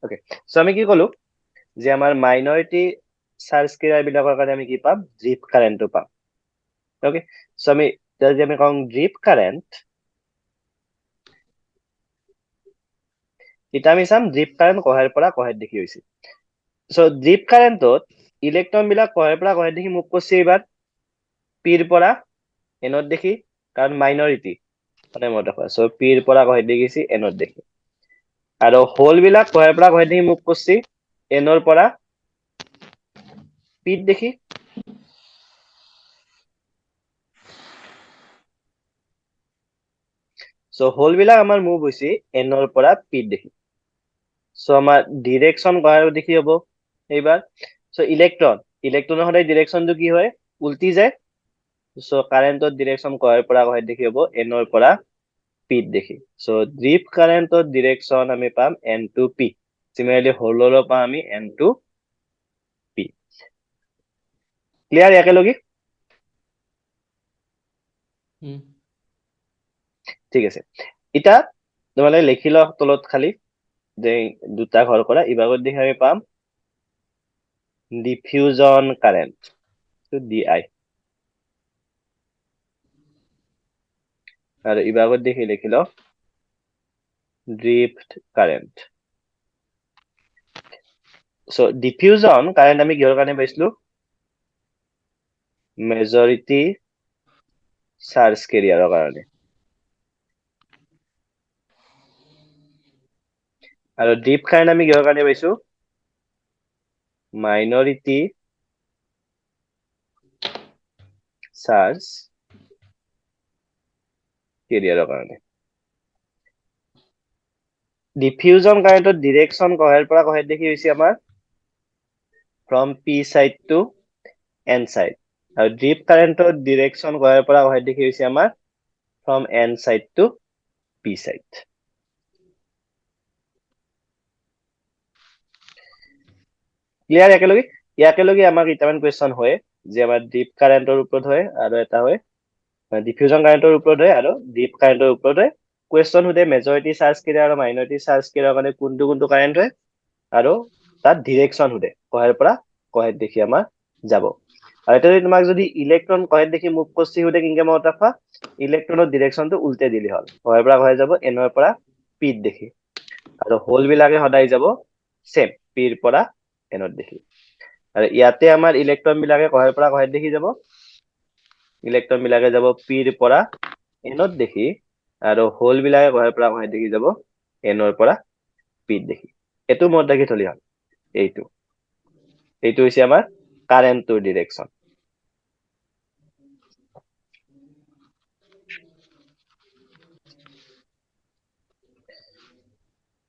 Okay, so আমি কি কলো যে আমাৰ মাইনৰিটি চাৰ্জ কেৰিয়াৰ বিলাকৰ কাৰণে আমি কি পাম, ড্ৰিপ কাৰেণ্টটো পাম। ওকে, সো আমি যদি আমি কওঁ ড্ৰিপ কাৰেণ্ট, এতিয়া আমি চাম ড্ৰিপ কাৰেণ্ট কহেৰ পৰা কহেৰ দেখি হৈছে। সো ড্ৰিপ কাৰেণ্টত ইলেক্ট্ৰন বিলাক কহেৰ পৰা কহেৰ দেখি মুভ কৰছে এবাৰ পিৰ পৰা এনত দেখি, কাৰণ মাইনৰিটি মানে মত ৰাখা। সো পিৰ পৰা কহেৰ দেখি গৈছে এনত দেখি, আৰু হোল বিলাক কহেৰ পৰা কহেৰ দেখি মুভ কৰছে এনৰ পৰা পিত দেখি। সো হোল বিলাক আমাৰ মুভ হৈছে এনৰ পৰা পিত দেখি। সো আমাৰ ডিৰেকশন কহেৰ দেখি হব এইবাৰ। সো ইলেক্ট্ৰনৰ সদায় ডিৰেকশনটো কি হয়, উল্টি যায়। সো কাৰেণ্টৰ ডিৰেকশন কহেৰ পৰা কহেৰ দেখি হব এনৰ পৰা পিত দেখি। সো ড্ৰিপ কাৰেণ্টৰ ডিৰেকশন আমি পাম এন টু পি। সিমিলাৰলি হোলৰো পাম আমি এন টু পি। ক্লিয়াৰ একেলগে? ঠিক আছে, এতিয়া তোমালোকে লিখি লোৱা তলত খালি যে দুটা ঘৰ কৰা ইভাগত দেখি আমি পাম ডিফিউজন কারেন্ট ডিআই, আর ইভাগত দেখি লিখি লও drift current. So diffusion current আমি কিহৰ কাৰণে পাইছিলো, মেজৰিটি চাৰ্জ কেৰিয়াৰৰ কাৰণে, আৰু ড্ৰিপ কাৰেন্ট আমি কিহৰ কাৰণে পাইছো, মাইনৰিটি চাৰ্জ কেৰিয়াৰৰ কাৰণে। ডিফিউজন কাৰেন্টৰ ডিৰেকশন কহেৰ পৰা কহেৰ দেখি হৈছে আমাৰ from P side to N side, আৰু ড্ৰিপ কাৰেন্টৰ ডিৰেকশন কহেৰ পৰা কহেৰ দেখি হৈছে আমাৰ from N side to P side. Clear একেলগে? একেলগে আমাৰ কেইটামান কুৱেশ্যন হয় যে আমাৰ ড্ৰিপ কাৰেন্টৰ ওপৰত হয়, আৰু এটা হয় ডিফিউজন কাৰেন্টৰ ওপৰত হয়, আৰু ড্ৰিপ কাৰেন্টৰ ওপৰত হয়। কুৱেশ্যন সোধে মেজৰিটি চাৰ্জ কেৰিয়াৰ আৰু মাইনৰিটি চাৰ্জ কেৰিয়াৰ কাৰণে কোনটো কাৰেন্ট হয়, আৰু তাত ডিৰেকশন সোধে কহেৰ পৰা কহেৰ দেখি আমাৰ যাব। আৰু এটা যদি তোমাক যদি ইলেক্ট্ৰন কহেৰ দেখি মুভ কৰছি সোধে কিনকে মনত ৰাখবা, ইলেক্ট্ৰনেৰ ডিৰেকশনটো উল্টে দিলে হল, কহেৰ পৰা কহে যাব এনৰ পৰা পিত দেখি, আৰু হোল বিলাকে সদায় যাব সেম পিৰ পৰা এনত দেখি। আৰু ইয়াতে আমাৰ ইলেক্ট্ৰন বিলাকে কহেৰ পৰা কহেৰ দেখি যাব, ইলেক্ট্ৰন বিলাকে যাব পিৰ পৰা এনত দেখি, আৰু হোল বিলাকে কহেৰ পৰা কহেৰ দেখি যাব এনৰ পৰা পিত দেখি। এইটো মনত ৰাখি থলি হল। এইটো হৈছে আমাৰ কাৰেন্টৰ ডিরেকশন।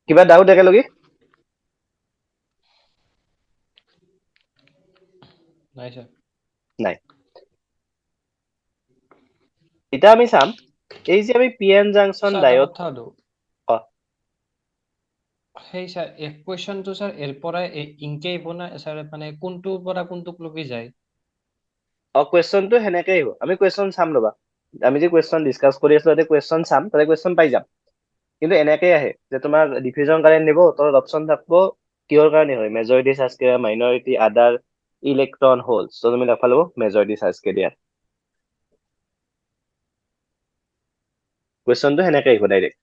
কিবা ডাউট একেলগে? নাই স্যার। নাই। এতিয়া আমি চাম এই যে আমি পিএন জাংশন স্যার এটা ডায়োড, কথা হলো সেই স্যার এক কোয়েশ্চনটো স্যার এর পরে ইনকে আহিব না স্যার, মানে কোনটোৰ পৰা কোনটোক লগি যায়? কুৱেশ্যনটো সেনেকে আহিব। আমি কুৱেশ্যন চাম ৰবা, আমি যে কুৱেশ্যন ডিসকাস কৰি আছো তাতে কুৱেশ্যন চাম, তাতে কুৱেশ্যন পাই যাম। কিন্তু এনেকেই আহে যে তোমাৰ ডিফিউজন কাৰেন্ট দিব, তোৰ অপশন থাকব কিহৰ কাৰণে হয়, মেজৰিটি চাৰ্জ কেৰিয়াৰ, মাইনৰিটি, আদাৰ, ইলেক্ট্ৰন, হোলস। তো তুমি লেখা লব মেজৰিটি চাৰ্জ কেৰিয়াৰ। কুৱেশ্যনটো সেনেকে আহিব ডাইৰেক্ট,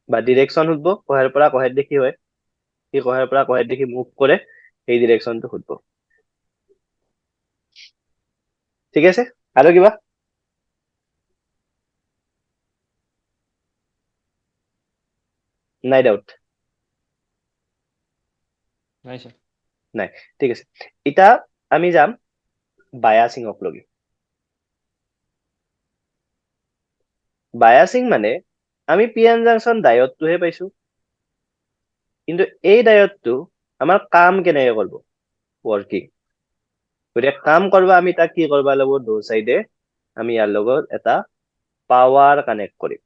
বা ডিৰেকশন সুধব কহেৰ পৰা কহেৰ দেখি হয়, সি কহেৰ পৰা কহেৰ দেখি মুভ কৰে, সেই ডিৰেকশনটো সুধব। ঠিক আছে, আৰু কিবা? নাই ডাউট? নাই স্যার। নাই, ঠিক আছে। এতিয়া আমি যাম বায়াসিংক লগি। বায়াসিং মানে আমি পিএন জাংশন ডায়োডটোহে পাইছো, কিন্তু এই ডায়োডটো আমাৰ কাম কেনেকে কৰিব, ওয়াৰ্কিং। গতিকে কাম কৰবা আমি তাক কি কৰবা লাগব, দো সাইডে আমি ইয়াৰ লগত এটা পাওয়াৰ কানেক্ট কৰিম,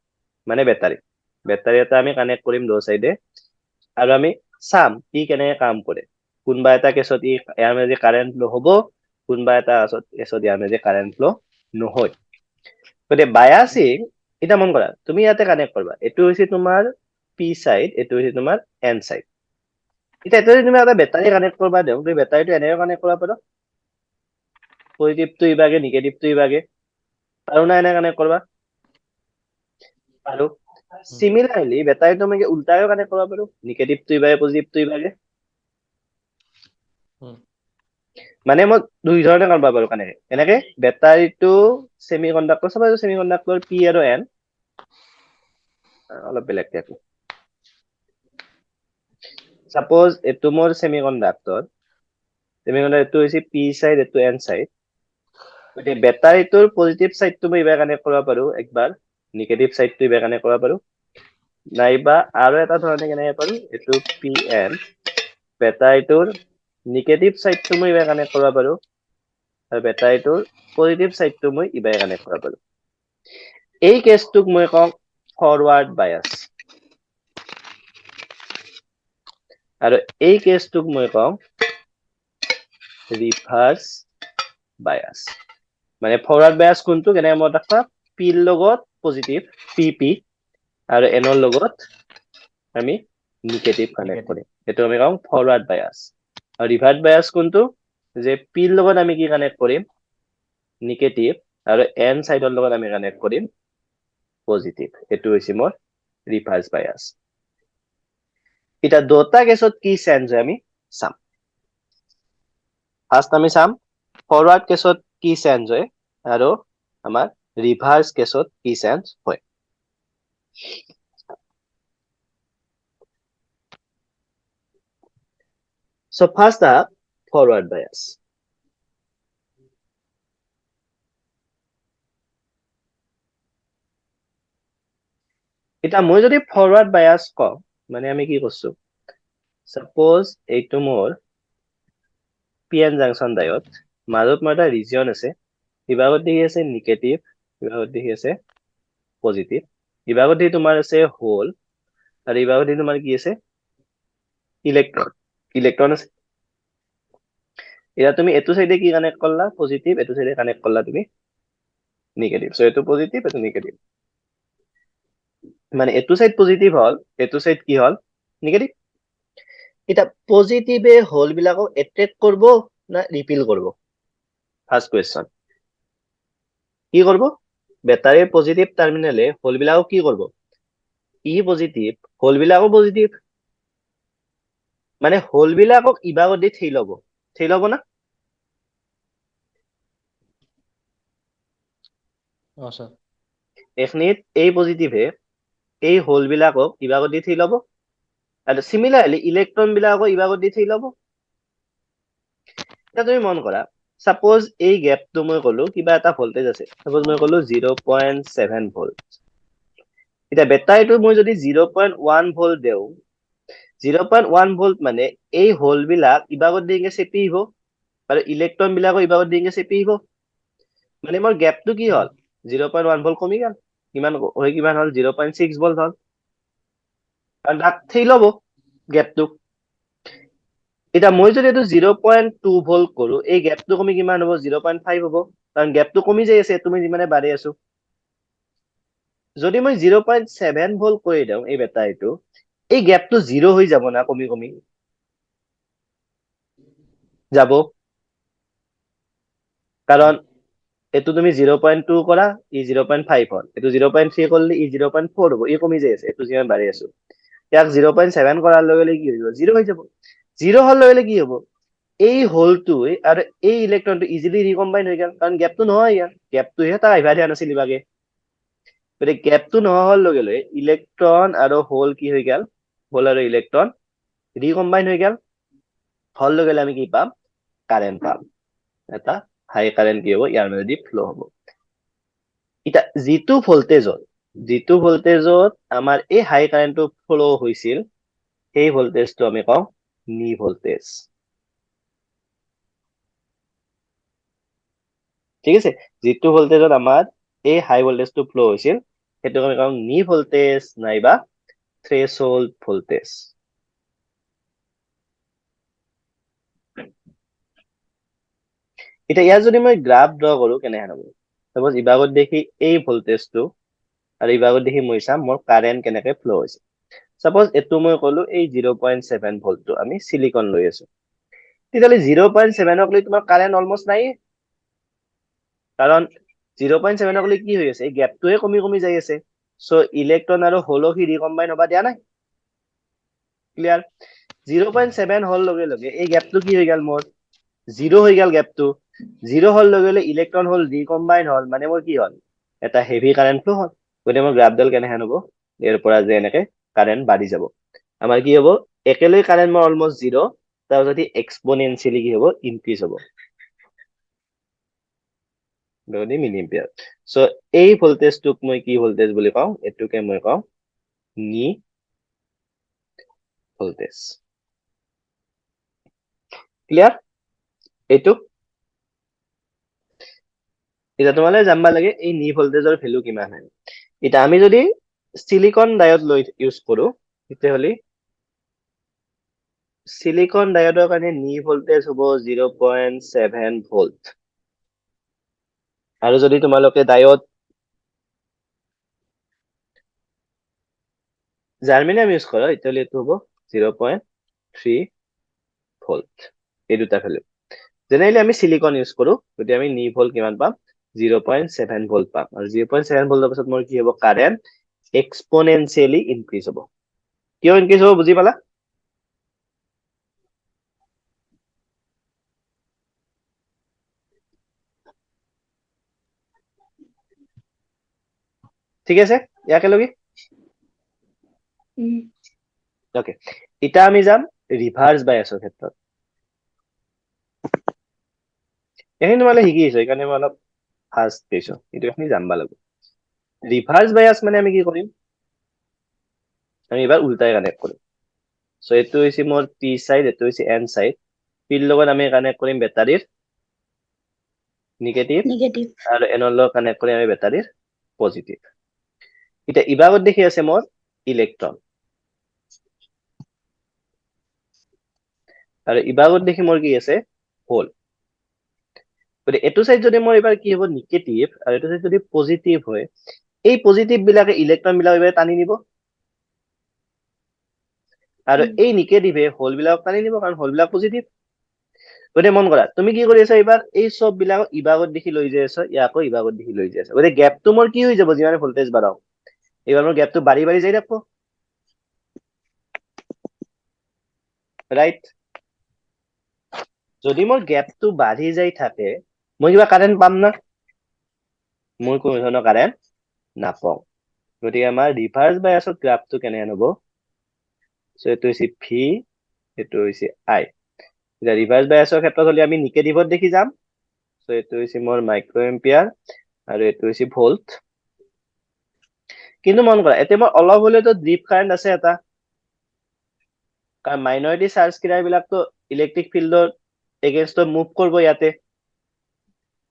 মানে বেটাৰী এটা আমি কানেক্ট কৰিম দো সাইডে, আৰু আমি চাম ই কেনেকে কাম কৰে। কোনবা এটা কেছত ইয়াৰ মাজে কাৰেন্ট ফ্লো হব, কোনবা এটা কেছত ইয়াৰ মাজে কাৰেন্ট ফ্লো নহয়। গতিকে বায়াসিং, এটা মন কৰা তুমি ইয়াতে কানেক্ট কৰবা, এইটো হৈছে তোমাৰ পি সাইড এটো হৈছে তোমাৰ এন সাইড এটা যদি তুমি এটা বেটাৰি কানেক্ট কৰবা দেও তুমি বেটাৰিটো এনেকৈ কানেক্ট কৰবা পাৰো পজিটিভটো ইবাগে নিগেটিভটো ইবাগে আৰু না এনে কানেক্ট কৰবা আৰু সিমিলাৰলি বেটাৰিটো আমি উল্টাও কানেক্ট কৰবা পাৰো নিগেটিভটো ইবাগে পজিটিভটো ইবাগে মানে মই দুই ধৰণে কৰবা পাৰো কানেক্ট এনেকে বেটাৰিটো সেমিকন্ডাক্টৰ সব সেমিকন্ডাক্টৰ পি আৰু এন অলপ বেলেগ দেখো সাপোজ এটো মোৰ সেমিকন্ডাক্টৰ এটো হৈছে পি সাইড এটো এন সাইড গতি বেটাৰিটোৰ পজিটিভ সাইডটো মই ইবাগে কানেক্ট কৰবা পাৰো একবাৰ নিগেটিভ সাইডটো ইবাগে কানেক্ট কৰবা পাৰো নাইবা আৰু এটা ধৰণে কেনেকে পাৰো এটো পি এন বেটাৰিটোৰ নিগেটিভ সাইডটো মই ইবাগে কানেক্ট কৰবা পাৰো আৰু বেটাৰিটোৰ পজিটিভ সাইডটো মই ইবাগে কানেক্ট কৰবা পাৰো এই কেছটোক মই কওঁ ফৰৱাৰ্ড বায়াস আৰু এই কেছটোক মই কওঁ ৰিভাৰ্স বায়াস মানে ফৰৱাৰ্ড বায়াস কোনটো কেনে মই দেখা পি লগত পজিটিভ পি আৰু এনৰ লগত আমি নিগেটিভ কানেক্ট কৰিম এটো আমি কওঁ ফৰৱাৰ্ড বায়াস আৰু ৰিভাৰ্স বায়াস কোনটো যে পি লগত আমি কি কানেক্ট কৰিম নিগেটিভ আৰু এন সাইডৰ লগত আমি কানেক্ট কৰিম পজিটিভ এটো হৈছে মোৰ ৰিভাৰ্স বায়াস এটা দুটা কেছত কি চেঞ্জ হয় আমি চাম ফাৰ্স্ট আমি চাম ফৰওয়াৰ্ড কেছত কি চেঞ্জ হয় আৰু আমাৰ ৰিভাৰ্স কেছত কি চেঞ্জ হয় so first up forward bias এটা মই যদি ফরওয়ার্ড বায়াস কওঁ মানে আমি কি করছো সাপোজ এইটো মোৰ পিএন জাংশন ডায়োড মাজত মোৰ এটা ৰিজন আছে ইবাগত দেখি আছে নিগেটিভ ইবাগত দেখি আছে পজিটিভ ইবাগত দেখি তোমাৰ আছে হোল আৰু ইবাগত দেখি তোমাৰ কি আছে ইলেক্ট্ৰন আছে এটা তুমি এটো সাইডে কি কানেক্ট করলা পজিটিভ এটো সাইডে কানেক্ট করলা তুমি নিগেটিভ সো এটো পজিটিভ এটো নিগেটিভ মানে এটো সাইড পজিটিভ হল এটো সাইড কি হল নিগেটিভ এটা পজিটিভে হোল বিলাকক এট্ৰেক্ট করব না রিপিল করব ফার্স্ট কোয়েশ্চন কি করব বেটারির পজিটিভ টার্মিনালে হোল বিলাকক কি করব ই পজিটিভ হোল বিলাকক পজিটিভ মানে হোল বিলাকক ইবাগত দি ঠেই লব না এখনিত এই পজিটিভে এই হোল বিলাকক ইবাগত দি ঠেই লব আৰু সিমিলাৰলি ইলেক্ট্ৰন বিলাকক ইবাগত দি ঠেই লব এটা তুমি মন কৰা সাপোজ এই গ্যাপটো মই কলো কিবা এটা ভোল্টেজ আছে সাপোজ মই কলো 0.7 ভোল্ট এটা বেটাৰিটো মই যদি 0.1 ভোল্ট দেও 0.1 ভোল্ট মানে এই হোল বিলাক ইবাগত দিকে চেপি আহিব আৰু ইলেক্ট্ৰন বিলাকক ইবাগত দিকে চেপি আহিব মানে মোৰ গ্যাপটো কি হল 0.1 ভোল্ট কমি গল কিমান হল 0.6 ভোল্ট হল আৰু তাক ঠেই লব গ্যাপটো এটা মই যদি এটো 0.2 ভোল্ট কৰো এই গ্যাপটো কমি কিমান হ'ব 0.5 হ'ব কাৰণ গ্যাপটো কমি যাই আছে তুমি যিমানে বাঢ়ি আছো যদি মই 0.7 ভোল্ট কৰি দিও এই বেটাৰিটো এই গ্যাপটো 0 হৈ যাব না কমি কমি যাব কাৰণ এটো তুমি 0.2 কৰা ই 0.5 হল এটো 0.3 করলে ই 0.4 হ'ব ই কমি যাই আছে এটো যিমান বাঢ়ি আছো ইয়াক 0.7 কৰাৰ লগে লগে কি হৈ যাব 0 হৈ যাব 0 হল লগে লগে কি হ'ব এই হোলটো আৰু এই ইলেক্ট্ৰনটো ইজিলি ৰিকম্বাইন হৈ গল কাৰণ গ্যাপটো নহয় ইয়াৰ গ্যাপটো হে তাৰ আইভা দিয়া নাছিল ইবাগে গতে গ্যাপটো নহল লগে লগে ইলেক্ট্ৰন আৰু হোল কি হৈ গল হোল আৰু ইলেক্ট্ৰন ৰিকম্বাইন হৈ গল হল লগে লগে আমি কি পাম কাৰেন্ট পাম এটা হাই কাৰেন্ট কি হ'ব ইয়াৰ মাজেদি ফ্লো হ'ব এটা যিটো ভোল্টেজত আমাৰ এই হাই কারেন্টটো ফ্লো হৈছিল সেই ভোল্টেজটো আমি কওঁ নি ভোল্টেজ ঠিক আছে যিটো ভোল্টেজত আমাৰ এই হাই ভোল্টেজটো ফ্লো হৈছিল সেটো আমি কওঁ নি ভোল্টেজ নাইবা থ্ৰেশহোল্ড ভোল্টেজ এটা ইয়াৰ যদি মই গ্ৰাফ ড্ৰ কৰো কেনেহেন হ'ব সাপোজ ইবাগত দেখি এই ভোল্টেজটো আৰু ইবাগত দেখি মই চাম মোৰ কারেন্ট কেনেকে ফ্লো হৈছে সাপোজ এটো মই কলো এই 0.7 ভোল্টটো আমি সিলিকন লৈ আছো তেতিয়াহ'লে 0.7 অকলি তোমাৰ কাৰেন্ট অলমোস্ট নাই কাৰণ 0.7 অকলি কি হৈ আছে এই গ্যাপটোৱে কমি কমি যাই আছে সো ইলেক্ট্ৰন আৰু হোলক হি ৰিকম্বাইন হবা দিয়া নাই ক্লিয়াৰ 0.7 হল লগে লগে এই গ্যাপটো কি হৈ গেল মোৰ 0 হৈ গেল গ্যাপটো 0 হল লগে লগে ইলেক্ট্ৰন হোল ৰিকম্বাইন হল মানে মোৰ কি হল এটা হেভি কাৰেন্ট ফ্লো হল গতে মোৰ গ্ৰাফডাল কেনেহেন হ'ব এৰ পৰা যে এনেকে কাৰেন্ট বাঢ়ি যাব আমাৰ কি হ'ব একেলৈ কাৰেন্ট মোৰ অলমোস্ট 0 তাৰ যদি এক্সপোনেনশিয়ালি কি হ'ব ইনক্ৰিজ হ'ব ডি মিলিএম্পিয়াৰ সো এই ভোল্টেজটোক মই কি ভোল্টেজ বুলি কওঁ এটোকে মই কওঁ নি ভোল্টেজ ক্লিয়াৰ এইটো এটা তোমালে জানবা লাগে এই নি ভোল্টেজৰ ভ্যালু কিমান হয় এটা আমি যদি সিলিকন ডায়োড লৈ ইউজ কৰো তেতিয়াহ'লে সিলিকন ডায়োডৰ কাৰণে নি ভোল্টেজ হ'ব 0.7 ভোল্ট আৰু যদি তোমালোকে ডায়োড জাৰ্মেনিয়াম ইউজ কৰা তেতিয়াহ'লে এইটো হ'ব 0.3 ভোল্ট এই দুটা ভ্যালু জেনেৰেলি আমি সিলিকন ইউজ কৰো গতি আমি নি ভোল্ট কিমান পাম 0.7 ভোল্ট পাম আৰু 0.7 ভোল্টৰ পাছত মোৰ কি হ'ব কারেন্ট এক্সপোনেনশিয়ালি ইনক্রিজ হ'ব কিয় ইনক্রিজ হ'ব বুজি পালা ঠিক আছে ইয়াকে লগি ওকে এটা আমি যাম ৰিভাৰ্স বায়াসৰ ক্ষেত্ৰত এইখিনি তোমালে শিকি আছো এইকাৰণে মই অলপ ফাষ্ট দিছো এইটো এখিনি জানবা লাগিব ৰিভাৰ্স বায়াস মানে আমি কি কৰিম আমি এবাৰ উল্টাই কানেক্ট কৰিম সো এইটো হৈছে মোৰ পি সাইড এইটো হৈছে এন সাইড পিৰ লগত আমি কানেক্ট কৰিম বেটাৰীৰ নিগেটিভ আৰু এনৰ লগত কানেক্ট কৰিম আমি বেটাৰীৰ পজিটিভ এটা ইবাগত দেখি আছে মোৰ ইলেক্ট্ৰন আৰু ইবাগত দেখি মোৰ কি আছে হোল গতিকে এটো সাইড যদি মোৰ এবাৰ কি হ'ব নিগেটিভ আৰু এটো সাইড যদি পজিটিভ হয় এই পজিটিভ বিলাকে ইলেক্ট্ৰন বিলাক এবাৰ টানি নিব আৰু এই নিগেটিভে হোল বিলাক টানি নিব কাৰণ হোল বিলাক পজিটিভ গতিকে মন কৰা তুমি কি কৰি আছা এবাৰ এই সব বিলাক ইবাগত দেখি লৈ যাই আছা ইয়াকো ইবাগত দেখি লৈ যাই আছা গতিকে গ্যাপটো মোৰ কি হৈ যাব যিমানে ভোল্টেজ বাঢ়াও এবাৰ মোৰ গ্যাপটো বাঢ়ি বাঢ়ি যাই থাকব ৰাইট যদি মোৰ গ্যাপটো বাঢ়ি যাই থাকে মই কিবা কাৰেন্ট পাম না মই কোনো ধৰণৰ কাৰেন্ট নাপাওঁ গতিকে আমাৰ ৰিভাৰ্স বায়াসৰ গ্ৰাফটো কেনেহেন হ'ব সো এইটো হৈছে ভি এইটো হৈছে আই এতিয়া ৰিভাৰ্স বায়াসৰ ক্ষেত্ৰত হলে আমি নিগেটিভত দেখি যাম সো এইটো হৈছে মোৰ মাইক্ৰো এম্পিয়াৰ আৰু এইটো হৈছে ভোল্ট কিন্তু মন কৰা এতিয়া মই অলপ হলেতো ড্ৰিপ কাৰেন্ট আছে এটা কাৰণ মাইনৰিটি চাৰ্জ কিনাৰ বিলাকতো ইলেক্ট্ৰিক ফিল্ডৰ এগেইনষ্টত মুভ কৰিব ইয়াতে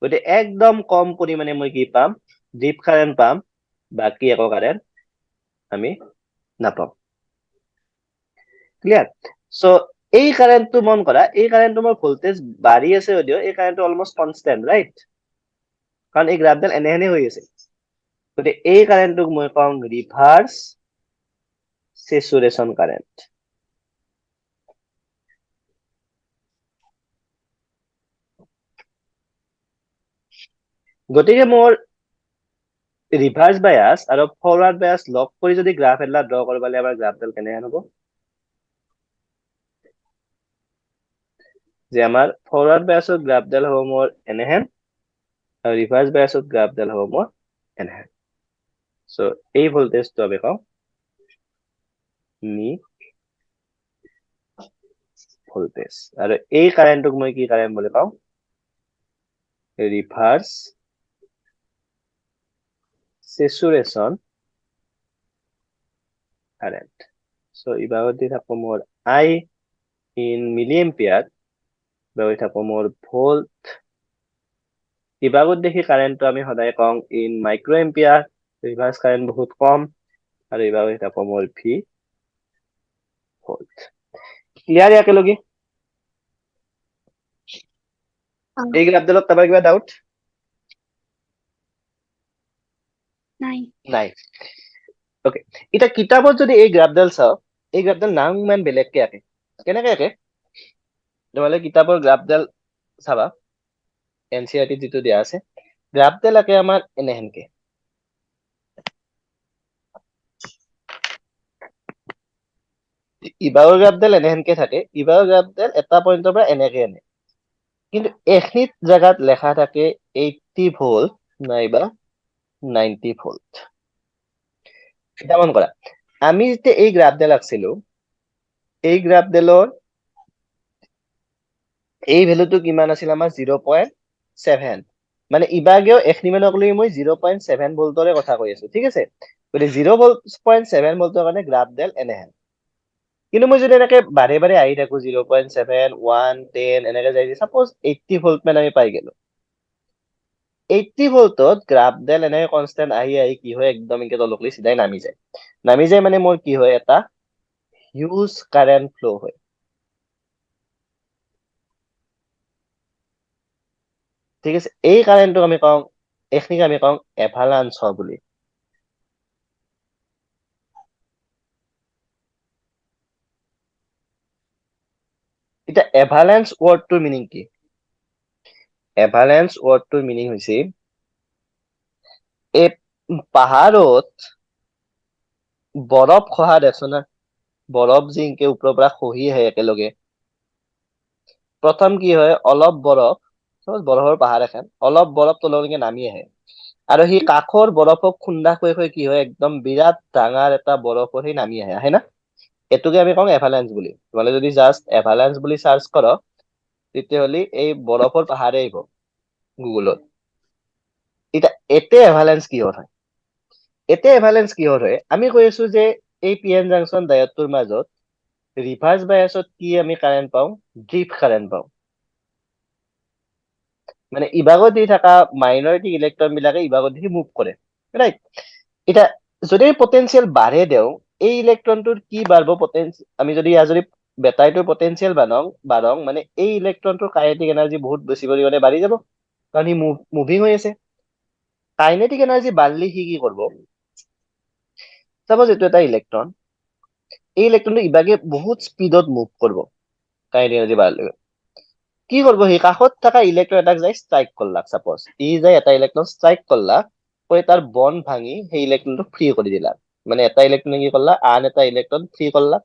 গতিকে একদম কম পৰিমাণে মই কি পাম ড্ৰিপ কাৰেন্ট পাম বাকি একো কাৰেন্ট আমি নাপাম ক্লিয়াৰ সো এই কাৰেন্টটো মন কৰা এই কাৰেন্টটো মোৰ ভোল্টেজ বাঢ়ি আছে যদিও এই কাৰেন্টটো অলমোস্ট কনস্ট্যান্ট ৰাইট কাৰণ এই গ্ৰাফডাল এনেহেনে হৈ আছে গতিকে এই কাৰেন্টটোক মই কওঁ ৰিভাৰ্স স্যাচুৰেশন কাৰেন্ট গতিকে মোৰ ৰিভাৰ্স বায়াস আৰু ফৰৱাৰ্ড বায়াস লগ কৰি যদি গ্ৰাফ এটা ড্ৰ কৰিব লাগে আমাৰ গ্ৰাফডাল কেনেহেন হ'ব যে আমাৰ ফৰৱাৰ্ড বায়াসৰ গ্ৰাফডাল হ'ব মোৰ এনেহেন আৰু ৰিভাৰ্স বায়াসৰ গ্ৰাফডাল হ'ব মোৰ এনেহেন সো এই ভোল্টেজটো আমি কওঁ নি ভোল্টেজ আৰু এই কাৰেন্টটোক মই কি কাৰেন্ট বুলি কওঁ ৰিভাৰ্স স্যাচুৰেশন কাৰেন্ট সো ইবাগত দি থাকো মোৰ আই ইন মিলিএম্পিয়াৰ ইবাগত থাকো মোৰ ভোল্ট ইবাগত দেখি কাৰেন্টটো আমি সদায় কওঁ ইন মাইক্ৰো এম্পিয়াৰ ৰিভাৰ্স কাৰেন্ট বহুত কম আৰু ইবাগত থাকো মোৰ ভি ভোল্ট ক্লিয়াৰ ইয়াকে লগি এই গ্ৰাফডালত কাৰোবাৰ কিবা ডাউট নাই নাই ওকে, এতিয়া কিতাপত যদি এই গ্ৰাফডাল চাও, এই গ্ৰাফডাল নাম ইমান বেলেগকে আঁকে। কেনেকে আঁকে? তোমালোকে কিতাপৰ গ্ৰাফডাল চাবা, NCERT যিটো দিয়া আছে, গ্ৰাফডাল আঁকে আমাৰ এনেহেনকে। ইবাৰৰ গ্ৰাফডাল এনেহেনকে থাকে, ইবাৰৰ গ্ৰাফডাল এটা পইণ্টৰ পৰা এনেকে আনে। কিন্তু এখিনিত জেগাত লেখা থাকে 80 ভোল্ট নাইবা 90 ভোল্ট। এটা মন কৰা, আমি যেতিয়া এই গ্ৰাফডাল আঁকিছিলো, এই গ্ৰাফডালৰ এই ভেলুটো কিমান আছিল আমাৰ 0.7, মানে ইবাগেও এখিনি মানক লৈ মই 0.7 ভোল্টৰে কথা কৈ আছো, ঠিক আছে। গতিকে 0.7 ভোল্টৰ কাৰণে গ্ৰাফডাল এনেহেন। কিন্তু মই যদি এনেকে বাৰে বাৰে আহি থাকো 0.7, 1, 10 এনেকে যাই, সাপোজ 80 ভোল্ট মান আমি পাই গেলো। 80 ভোল্টত গ্ৰাফডাল এনেকে কনষ্টেন্ট আহি আহি কি হয়, একদম এনেকে তলকলৈ চিধাই নামি যায়। নামি যায় মানে মোৰ কি হয়, এটা হিউজ কাৰেণ্ট ফ্লো হয়। ঠিক আছে, এই কাৰেণ্টটোক আমি কওঁ, এইখিনিক আমি কওঁ এভালাঞ্চ বুলি। এতিয়া এভালাঞ্চ ৱৰ্ডটোৰ মিনিং কি? এভালাঞ্চ ৱৰ্ডটোৰ মিনিং হৈছে এই পাহাৰত বৰফ খহা দেখছ না, বৰফ যে ইনকে ওপৰৰ পৰা খহি আহে একেলগে। প্ৰথম কি হয়, অলপ বৰফ, বৰফৰ পাহাৰ এখন, অলপ বৰফ তললৈকে নামি আহে, আৰু সি কাষৰ বৰফক খুন্দা হৈ কি হয়, একদম বিৰাট ডাঙৰ এটা বৰফৰ সি নামি আহে না। এইটোকে আমি কওঁ এভালাঞ্চ বুলি। তোমালোকে যদি জাষ্ট এভালাঞ্চ বুলি চাৰ্চ কৰ, তেতিয়াহ'লে এই বৰফৰ পাহাৰে আহিব গুগলত। এতিয়া এতে এভালাঞ্চ কিহৰ হয়? এতে এভালাঞ্চ কিহৰ হয়? আমি কৈ আছো যে এই PN জাংচন ডায়ডটোৰ মাজত ৰিভাৰ্স বায়াসত কি আমি কাৰেণ্ট পাওঁ? ড্ৰিফ্ট কাৰেণ্ট পাওঁ। মানে ইবাগত দি থকা মাইনৰিটি ইলেক্ট্ৰন বিলাকে ইবাগত দি মুভ কৰে, ৰাইট? এতিয়া যদি পটেনচিয়েল বাঢ়ে দেও, এই ইলেক্ট্ৰনটোৰ কি বাঢ়ব পটেনচিয়েল, আমি যদি ইয়াৰ যদি বেটাৰীটোৰ পটেনচিয়েল বাঢ়ং, মানে এই ইলেক্ট্ৰনটোৰ কাইনেটিক এনাৰ্জি বহুত বেছি পৰিমাণে বাঢ়ি যাব, কাৰণ ই মুভিং হৈ আছে। কাইনেটিক এনাৰ্জি বাঢ়লি সি কি কৰিব? চাপোজ এইটো এটা ইলেক্ট্ৰন, এই ইলেক্ট্ৰনটো ইবাগে বহুত স্পীডত মুভ কৰিব, কাইনেটিক এনাৰ্জি বাঢ়লে কি করবো, সি কাষত থাকা ইলেক্ট্রন এটাক যাই স্ট্রাইক করলাক, সাপোজ ই যাই এটা ইলেক্ট্রন স্ট্রাইক করলাক, করে তার বন্ড ভাঙি সেই ইলেক্ট্রনটো ফ্রি করে দিলাক। মানে এটা ইলেক্ট্রন কি করলা, আন এটা ইলেক্ট্রন ফ্রি করলাক।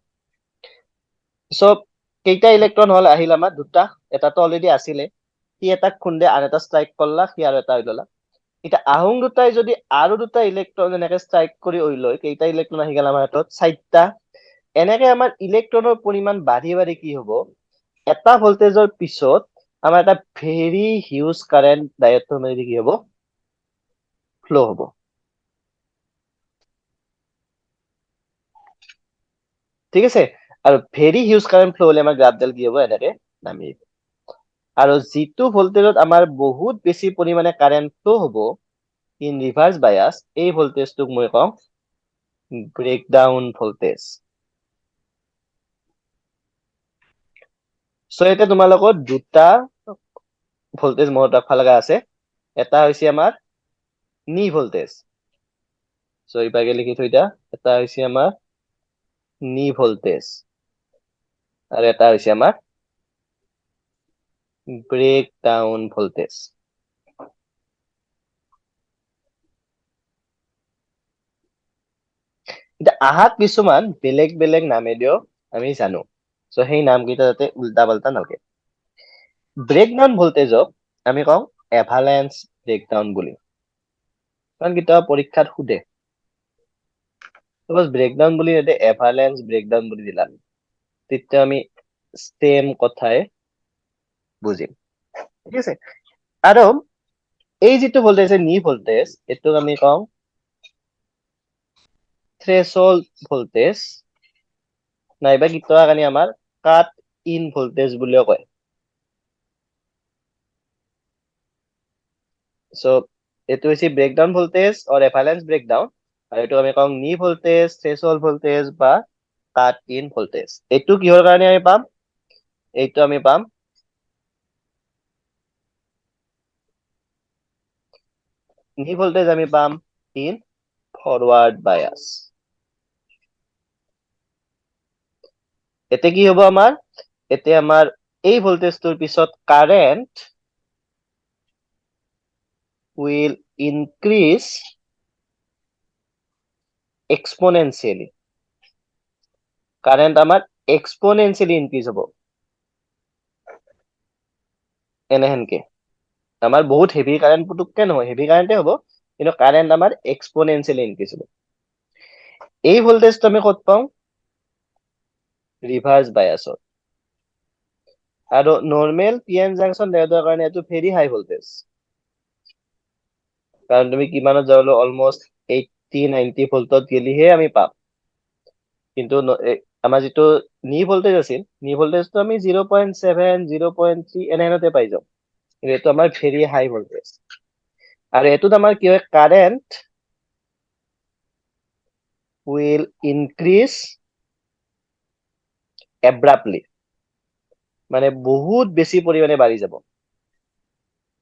সো কেইটা ইলেক্ট্রন হল আহিল আমার? দুটা, এটা তো অলরেডি আছিলে, সি এটাক খুন্দে আন এটা স্ট্রাইক করলাক, সি আর এটা হইলা। এটা আহুং দুটাই যদি আরো দুটা ইলেক্ট্রন এনেকে স্ট্রাইক করে হইল, কেইটা ইলেক্ট্রন আহি গেল আমার হাতত? 4টা। এনেকে আমার ইলেক্ট্রনের পরিমাণ বাঢ়ি বাঢ়ি কি হব, এটা ভোল্টেজৰ পিছত আমাৰ এটা ভেৰি হিউজ কাৰেণ্ট ডায়োডটোৰ মাজেদি কি হব? ফ্লো হব। ঠিক আছে, আৰু ভেৰি হিউজ কাৰেণ্ট ফ্লো হলে আমাৰ গ্ৰাফডাল কি হব? এনেকে নামি আহিব। আৰু যিটো ভোল্টেজত আমাৰ বহুত বেছি পৰিমাণে কাৰেণ্ট ফ্লো হব ইন ৰিভাৰ্স বায়াস, এই ভোল্টেজটোক মই কওঁ ব্ৰেকডাউন ভোল্টেজ। সো এতিয়া তোমালোকৰ দুটা ভোল্টেজ মনত ৰাখবা লগা আছে। এটা হৈছে আমাৰ নি ভোল্টেজ, সো ইবাগে লিখি থৈ দিয়া। এটা হৈছে আমাৰ নি ভোল্টেজ, আৰু এটা হৈছে আমাৰ ব্ৰেকডাউন ভোল্টেজ। এতিয়া আহাত কিছুমান বেলেগ বেলেগ নামেদিও আমি জানো, সো সেই নামকেইটা যাতে উল্টা পাল্টা নালগে। ব্ৰেকডাউন ভোল্টেজক আমি কওঁ এভালাঞ্চ ব্ৰেকডাউন বুলি, কাৰণ কেতিয়াবা পৰীক্ষাত সোধে। সাপোজ ব্ৰেকডাউন বুলি নিদিয়ে, এভালাঞ্চ ব্ৰেকডাউন বুলি দিলা, তেতিয়া আমি সেম কথাই বুজিম। ঠিক আছে, আৰু এই যিটো ভোল্টেজ নি ভোল্টেজ, এইটোক আমি কওঁ থ্ৰেশহোল্ড ভোল্টেজ, নাইবা কেতিয়াবা কাৰণে আমাৰ কাট ইন ভোল্টেজ বুলিও কয়। সো এইটো হৈছে ব্ৰেকডাউন ভোল্টেজ অৰ এভালাঞ্চ ব্ৰেকডাউন, আৰু এইটো আমি কওঁ নি ভোল্টেজ, থ্ৰেশহোল্ড ভোল্টেজ বা কাট ইন ভোল্টেজ। এইটো কিহৰ কাৰণে আমি পাম? এইটো আমি পাম নি ভোল্টেজ আমি পাম ইন ফরওয়ার্ড বায়াস। এতে কি হ'ব আমাৰ এতে আমাৰ এই ভোল্টেজটোৰ পিছত current will increase exponentially current আমাৰ exponentially increase হ'ব এনেহেনকে আমাৰ বহুত হেভি কাৰেন্ট পুতুককে নহয় হেভি কাৰেন্টে হ'ব কিন্তু কাৰেন্ট আমাৰ exponentially increase হ'ব এই ভোল্টেজটো আমি ক'ত পাওঁ ৰিভাৰ্স বায়াসত আৰু নৰ্মেল পিএন জাংচন ডায়োডৰ কাৰণে এইটো ভেৰি হাই ভোল্টেজ কাৰণ তুমি কিমানত যাবলৈ অলমোস্ট 80-90 ভোল্টত গেলিহে আমি পাম কিন্তু আমাৰ যিটো নি ভোল্টেজ আছিল নি ভোল্টেজটো আমি 0.7 0.3 এনেহেনতে পাই যাওঁ কিন্তু এইটো আমাৰ ভেৰি হাই ভোল্টেজ আৰু এইটোত আমাৰ কি হয় কাৰেন্ট will increase abruptly মানে বহুত বেছি পৰিমাণে বাঢ়ি যাব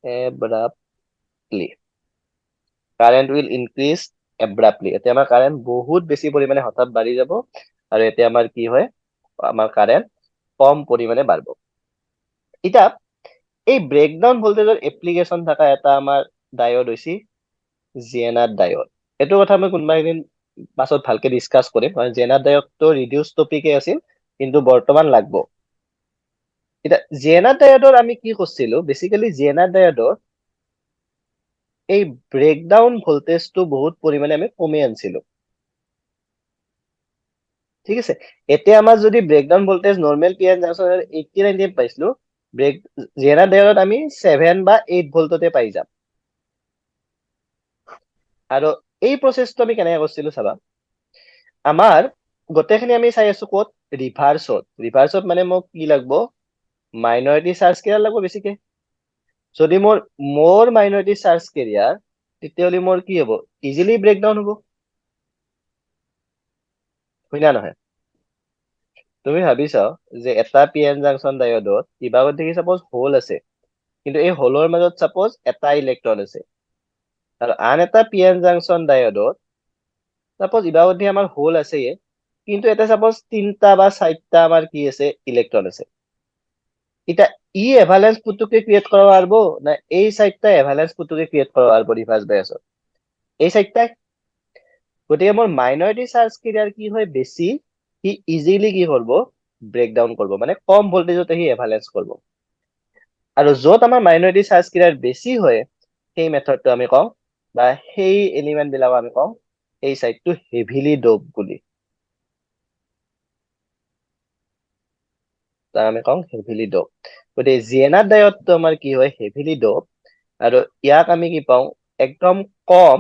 abruptly current will increase abruptly এতিয়া আমাৰ কাৰেন্ট বহুত বেছি পৰিমাণে হঠাৎ বাঢ়ি যাব আৰু এতিয়া আমাৰ কি হয় আমাৰ কাৰেন্ট কম পৰিমাণে বাঢ়ব এটা এই ব্ৰেকডাউন ভোল্টেজৰ এপ্লিকেশন থাকা এটা আমাৰ ডায়োড হৈছে জেনাৰ ডায়োড এইটো কথা মই কোনবা এদিন পাছত ভালকে ডিসকাস কৰিম কাৰণ জেনাৰ ডায়োডটো ৰিডিউস টপিকে আছিল কিন্তু বৰ্তমান লাগব এটা জেনাৰ ডায়োডৰ আমি কি কৰিছিলো বেসিক্যালি জেনাৰ ডায়োডৰ এই ব্ৰেকডাউন ভোল্টেজটো বহুত পৰিমাণে আমি কমে আনছিলো ঠিক আছে এতিয়া আমাৰ যদি ব্ৰেকডাউন ভোল্টেজ নৰমাল পিএন জাংশনেৰ 80-90 পাইছিলো জেনাৰ ডায়োডত আমি 7 বা 8 ভোল্টতে পাই যাম আৰু এই প্ৰসেসটো আমি কেনেকৈ কৰিছিলো চাবা আমাৰ গোটেইখিনি আমি চাই আছো ক'ত ৰিভাৰ্সত মানে মোক কি লাগব মাইনৰিটি চাৰ্জ কেৰিয়াৰ লাগব বেছিকে যদি মোৰ মাইনৰিটি চাৰ্জ কেৰিয়াৰ তেতিয়াহলে মোৰ কি হ'ব ইজিলি ব্রেকডাউন হ'ব হয় না নহয় তুমি ভাবিছা যে এটা পিএন জাংশন ডায়োডত ইবাগত দেখি সাপোজ হোল আছে কিন্তু এই হোলৰ মাজত সাপোজ এটা ইলেক্ট্ৰন আছে আৰু আন এটা পিএন জাংশন ডায়োডত সাপোজ ইবাগত আমাৰ হোল আছে কিন্তু এটা সাপোজ 3টা বা 4টা আমাৰ কি আছে ইলেক্ট্ৰন আছে এটা ই এভালেন্স পুতুকে ক্রিয়েট করা পারবো না এই 4টা এভালেন্স পুতুকে ক্রিয়েট করা পারবো রিভার্স বায়াসত এই 4টা গতিকে মোৰ মাইনৰিটি চাৰ্জ কেৰিয়াৰ কি হয় বেছি সি ইজিলি কি কৰব ব্ৰেকডাউন কৰব মানে কম ভোল্টেজতে সি এভালেন্স কৰব আৰু যত আমাৰ মাইনৰিটি চাৰ্জ কেৰিয়াৰ বেছি হয় সেই মেথডটো আমি কওঁ বা সেই এলিমেন্ট বিলাক আমি কওঁ এই সাইডটো হেভিলি ডোপ বুলি তাক আমি কওঁ হেভিলি ডোপ গতিকে জিএনআর ডায়োডটো আমাৰ কি হয় হেভিলি ডোপ আৰু ইয়াক আমি কি পাওঁ একদম কম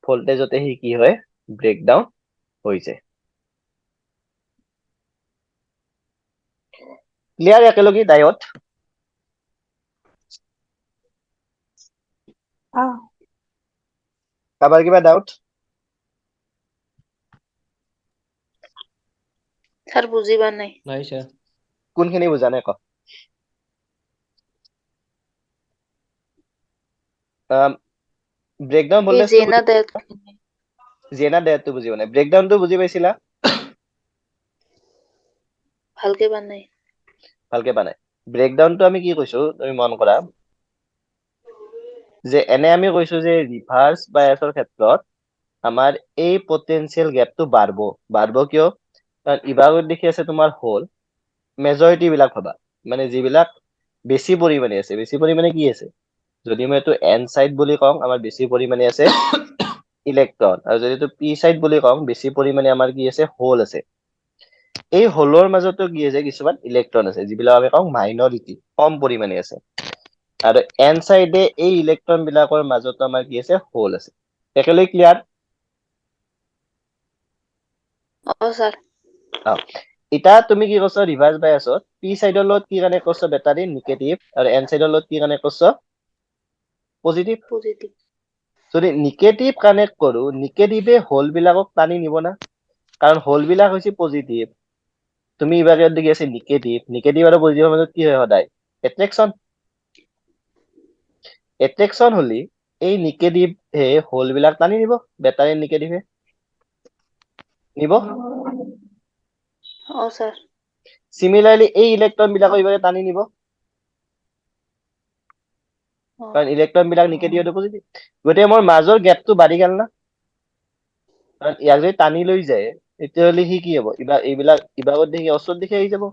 ভোল্টেজতে সি কি হয় ব্রেকডাউন হৈ যায় ক্লিয়ার একেলগে ডায়োড কাৰোবাৰ কিবা ডাউট স্যার বুঝিবা নাই নাই স্যার কোনখিনি বুজা নাই ক ব্রেকডাউন এই ভোল্টেজটো জেনা ডায়োড জিএনআর ডায়োডটো বুজিব নাই ব্রেকডাউনটো বুজি পাইছিলা ভালকে বা নাই ভালকে পা নাই ব্রেকডাউনটো আমি কি কৈছো তুমি মন কৰা যে এনে আমি কৈছো যে ৰিভাৰ্স বায়াসৰ ক্ষেত্ৰত আমাৰ এই পটেনশিয়াল গ্যাপটো বাঢ়ব কিয় কাৰণ ইবাগত দেখি আছে তোমাৰ হোল মেজৰিটি বিলাক ভাবা মানে যিবিলাক বেছি পৰিমাণে আছে বেছি পৰিমাণে কি আছে যদি মই এইটো এন সাইড বুলি কওঁ আমাৰ বেছি পৰিমাণে আছে ইলেক্ট্ৰন আৰু যদি এইটো পি সাইড বুলি কওঁ বেছি পৰিমাণে আমাৰ কি আছে হোল আছে এই হোলৰ মাজতো কি আছে কিছুমান ইলেক্ট্ৰন আছে যিবিলাক আমি কওঁ মাইনৰিটি কম পৰিমাণে আছে আৰু এন সাইডে এই ইলেক্ট্ৰন বিলাকৰ মাজতো আমাৰ কি আছে হোল আছে একেলগে ক্লিয়াৰ স্যাৰ এটা তুমি কি কৈছ ৰিভাৰ্স বায়াসত পি সাইডৰ লগত কি কানেক্ট কৰিছ বেটাৰী নিগেটিভ আৰু এন সাইডৰ লগত কি কানেক্ট কৰিছ পজিটিভ পজিটিভ যদি নিগেটিভ কানেক্ট কৰো নিগেটিভে হোল বিলাকক টানি নিব না কাৰণ হোল বিলাক হৈছে পজিটিভ তুমি ইবাগত দেখি আছে নিগেটিভ আৰু পজিটিভৰ মাজত কি হয় সদায় এট্ৰেকশন হলি এই নিগেটিভ হোল বিলাক টানি নিব বেটাৰী নিগেটিভে নিব স্যাৰ Similarly, এই ইলেক্ট্ৰন বিলাকক ইবাৰে টানি নিব কাৰণ ইলেক্ট্ৰন বিলাক নিগেটিভ আৰু পজিটিভ গতিকে মোৰ মাজৰ গেপটো বাঢ়ি গেল না কাৰণ ইয়াক যদি টানি লৈ যায় তেতিয়াহ'লে সি কি হ'ব এইবিলাক ইবাগত দেখি অস্তৰ দিশে আহি যাব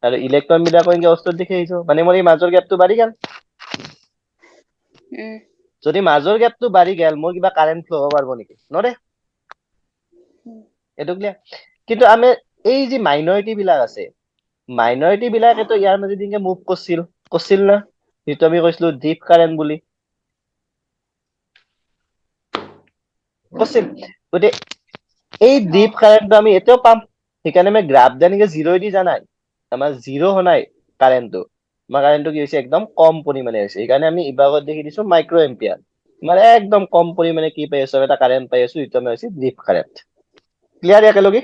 আৰু ইলেক্ট্ৰন বিলাক এনেকে অস্তৰ দিশে আহি যাব মানে মোৰ এই মাজৰ গেপটো বাঢ়ি গেল যদি মাজৰ গেপটো বাঢ়ি গেল মোৰ কিবা কাৰেণ্ট ফ্লো হ'ব পাৰিব নেকি নৰে এইটো ক্লিয়াৰ কিন্তু আমি এই যে মাইনৰিটি বিলাক আছে মাইনৰিটি বিলাকেতো ইয়াৰ মাজেদি এনেকে মুভ কৰিছিল না যিটো আমি কৈছিলো ডিপ কাৰেণ্ট বুলি কৰিছিল গতিকে এই ডিপ কাৰেণ্টটো আমি এতিয়াও পাম সেইকাৰণে আমি গ্ৰাফ যেনেকে 0 দি জানাই আমাৰ 0 হোৱা কাৰেণ্টটো আমাৰ কাৰেণ্টটো কি হৈছে একদম কম পৰিমাণে হৈছে সেইকাৰণে আমি ইবাগত দেখি দিছো মাইক্ৰ এম্পিয়াৰ মানে একদম কম পৰিমাণে কি পাই আছো এটা কাৰেণ্ট পাই আছো এইটো আমি হৈছে ডিপ কাৰেণ্ট ক্লিয়াৰ একেলগে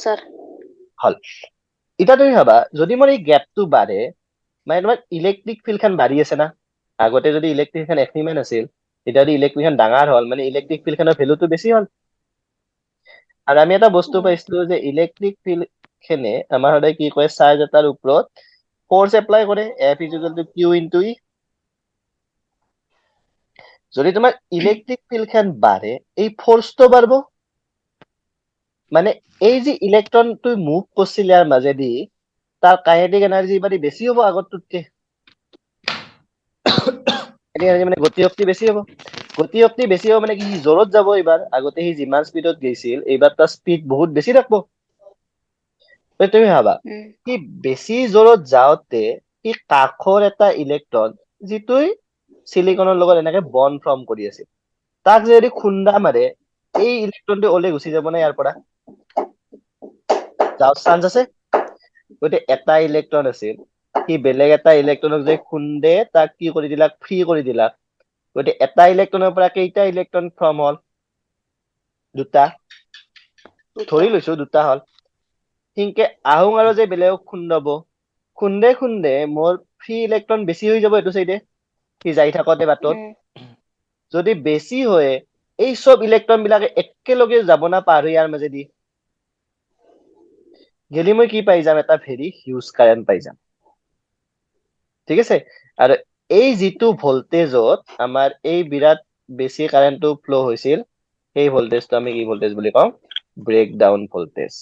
স্যাৰ হল এটা তুমি ভাবা যদি মোৰ এই গ্যাপটো বাঢ়ে মানে তোমাৰ ইলেক্ট্ৰিক ফিল্ড খান বাঢ়ি আছে না আগতে যদি ইলেক্ট্ৰিক খান এফিমান আছিল এতিয়া যদি ইলেক্ট্ৰিক খান ডাঙৰ হল মানে ইলেক্ট্ৰিক ফিল্ড খানৰ ভ্যালুটো বেছি হল আৰু আমি এটা বস্তু পাইছিলো যে ইলেক্ট্ৰিক ফিল্ড খেনে আমাৰ সদায় কি কয় চাৰ্জ এটাৰ ওপৰত ফোৰ্স এপ্লাই কৰে F = Q * E যদি তোমাৰ ইলেক্ট্ৰিক ফিল্ড খান বাঢ়ে এই ফোৰ্সটো বাঢ়ব মানে এই যে ইলেক্ট্ৰনটো মুভ কৰছিল ইয়াৰ মাজেদি তাৰ কাইনেটিক এনার্জি বাড়ি বেশি হবো আগতকে মানে গতি শক্তি বেশি হবো গতি শক্তি বেশি হবো মানে কি জোৰত যাব এবাৰ আগতে সি যিমান স্পিডত গৈছিল এইবাৰ তাৰ স্পিড বহুত বেশি ৰাখবো তুমি ভাবা কি বেশি জোৰত যাওঁতে ই কাখৰ এটা ইলেক্ট্ৰন যিটো সিলিকনৰ লগত এনেকে বন্ড ফৰ্ম কৰি আছে তাক যদি খুন্দা মাৰে এই ইলেক্ট্ৰনটো ওলাই গুচি যাব না ইয়াৰ পৰা যাওয়াৰ চান্স আছে গতিকে এটা ইলেক্ট্ৰন আছিল সি বেলেগ এটা ইলেক্ট্ৰনক যে খুন্দে তাক কি কৰি দিলাক ফ্ৰী কৰি দিলাক গতিকে এটা ইলেক্ট্ৰনৰ পৰা কেইটা ইলেক্ট্ৰন ফৰ্ম হল দুটা ধৰি লৈছো দুটা হল সিনকে আহুং আৰু যে বেলেগক খুন্দাব খুন্দে খুন্দে মোৰ ফ্ৰী ইলেক্ট্রন বেছি হৈ যাব এইটো সাইডে সি যাই থাকতে বাটত যদি বেছি হয় এই সব ইলেক্ট্রন বিলাকে একেলগে যাব না পাৰ হৈ ইয়াৰ মাজেদি গেলি মই কি পাই যাম এটা ভেৰি হিউজ কাৰেন্ট পাই যাম ঠিক আছে আৰ এই যিটো ভোল্টেজত আমাৰ এই বিৰাট বেছি কারেন্টটো ফ্লো হৈছিল সেই ভোল্টেজটো আমি কি ভোল্টেজ বুলি কম ব্রেকডাউন ভোল্টেজ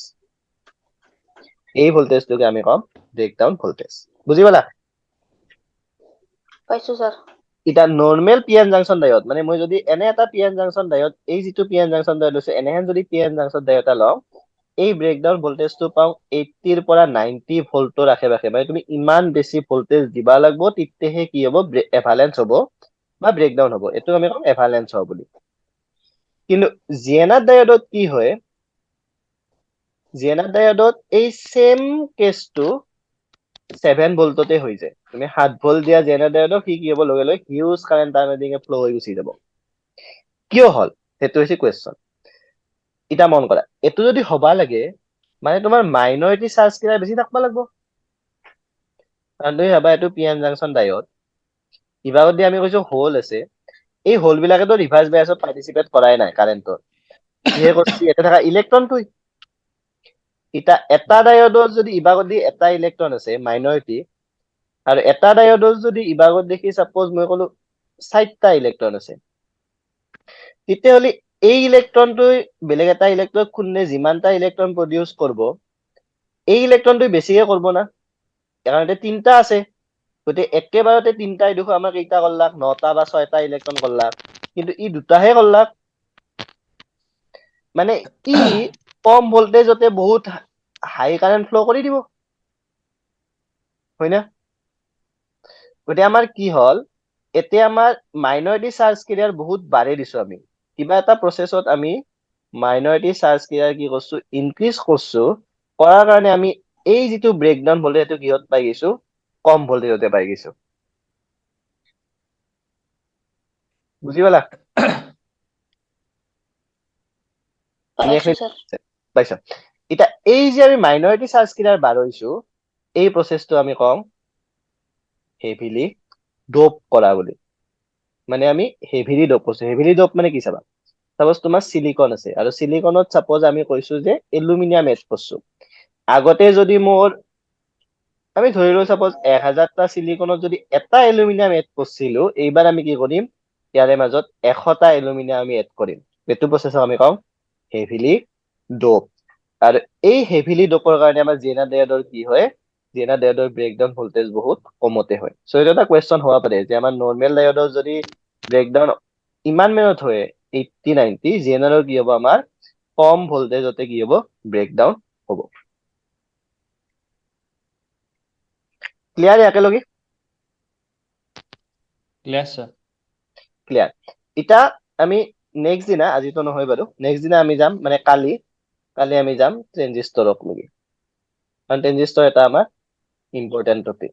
এই ভোল্টেজটোকে আমি কম ব্রেকডাউন ভোল্টেজ বুজি পালা পাইছো স্যার এটা নর্মাল পিএন জাংশন ডায়োড মানে মই যদি এনে এটা পিএন জাংশন ডায়োড এই যিটো পিএন জাংশন ডায়োড আছে এনেহেন যদি পিএন জাংশন ডায়োড এটা লওঁ এই ব্রেকডাউন ভোল্টেজটো পাও 80 ৰ পৰা 90 ভোল্টৰ আশে পাশে মানে তুমি ইমান বেছি ভোল্টেজ দিবা লাগব তেতিয়াহে কি হ'ব এভালেন্স হ'ব বা ব্রেকডাউন হ'ব এটো আমি কম এভালেন্স হ'ব বুলি কিন্তু জিএনআর ডায়োডত কি হয় জিএনআর ডায়োডত এই সেম কেসটো 7 ভোল্টতে হৈ যায় তুমি 7 ভোল্ট দিয়া জিএনআর ডায়োডক কি হ'ব লগে লগে হিউজ কারেন্ট তাৰ মাজেদি ফ্লো হৈ গুচি যাব কিয় হল সেইটো হৈছে কোৱেশ্চন এটা মন কৰা এটো যদি হবা লাগে মানে তোমাৰ মাইনৰিটি চাৰ্জ কিনা বেশি থাকবা লাগবো কাৰণ তুমি ভাবা এইটো পিএন জাংশন ডায়োড ইভাগত দি আমি কৈছো হোল আছে এই হোল বিলাকেতো ৰিভাৰ্স বায়াসত পাৰ্টিসিপেট কৰাই নাই কাৰেন্টৰ কিহে কৰছি এটা থাকা ইলেক্ট্ৰনটো এটা ডায়োডত যদি ইভাগত দি এটা ইলেক্ট্ৰন আছে মাইনৰিটি আৰু এটা ডায়োডত যদি ইভাগত দেখি সাপোজ মই কলো 4টা ইলেক্ট্ৰন আছে তেতিয়াহ'লে এই ইলেক্ট্ৰনটো বেলেগ এটা ইলেক্ট্ৰন খুন্দে যিমানটা ইলেক্ট্ৰন প্ৰডিউস কৰব এই ইলেক্ট্ৰনটো বেছিকে কৰব না কাৰণ এটা তিনটা আছে গতে একেবাৰতে তিনটাই দেখো আমাক কেইটা কৰলাক 9টা বা 6টা ইলেক্ট্ৰন কৰলাক কিন্তু ই দুটাহে কৰলাক মানে ই কম ভোল্টেজতে বহুত হাই কাৰেন্ট ফ্লো কৰি দিব হয় না গতে আমাৰ কি হল এতিয়া আমাৰ মাইনৰিটি চাৰ্জ কেৰিয়াৰ বহুত বাঢ়ে দিছো আমি কিবা এটা প্ৰসেসত আমি মাইনৰিটি চাৰ্জ কেৰিয়াৰ কি কৰছো ইনক্ৰিজ কৰছো কৰাৰ কাৰণে আমি এই যিটো ব্রেকডাউন ভোল্টেজ এটো কিহত পাই গৈছো কম ভোল্টেজতে পাই গৈছো বুজি পালা পাইছো স্যার পাইছ এটা এই যে আমি মাইনৰিটি চাৰ্জ কেৰিয়াৰ বাঢ়াইছো এই প্ৰসেসটো আমি কম হেভিলি ডোপ কৰা বুলি মানে আমি হেভিলি ডোপ কৰছো হেভিলি ডোপ মানে কি চাবা সাপোজ তোমাৰ সিলিকন আছে আৰু সিলিকনত সাপোজ আমি কৈছো যে এলুমিনিয়াম এড কৰছো আগতে যদি মোৰ আমি ধৰি লও সাপোজ 1000টা সিলিকনত যদি এটা এলুমিনিয়াম এড কৰছিলো এইবাৰ আমি কি কৰিম ইয়াৰে মাজত 100টা এলুমিনিয়াম আমি এড কৰিম এইটো প্ৰসেছক আমি কওঁ হেভিলি ডোপ আৰু এই হেভিলি ডোপৰ কাৰণে আমাৰ জেনা ডায়োডৰ কি হয় জেনা ডায়োডৰ ব্ৰেকডাউন ভোল্টেজ বহুত কমতে হয় সো এটা এটা কোৱেশ্চন হব পাৰে যে আমাৰ নৰ্মেল ডায়োডৰ যদি ব্ৰেকডাউন ইমান মানত হয় 80-90 জেনাৰৰ কি হ'ব আমাৰ কম ভোল্টেজতে কি হ'ব ব্ৰেকডাউন হ'ব ক্লিয়াৰ একেলগে ক্লিয়াৰ স্যাৰ ক্লিয়াৰ এটা আমি নেক্সট দিনা আজিতো নহয় বাৰু নেক্সট দিনা আমি যাম মানে কালি আমি যাম ট্ৰেনজিষ্টৰক লগি কাৰণ ট্ৰেনজিষ্টৰ এটা আমাৰ ইম্পৰ্টেন্ট টপিক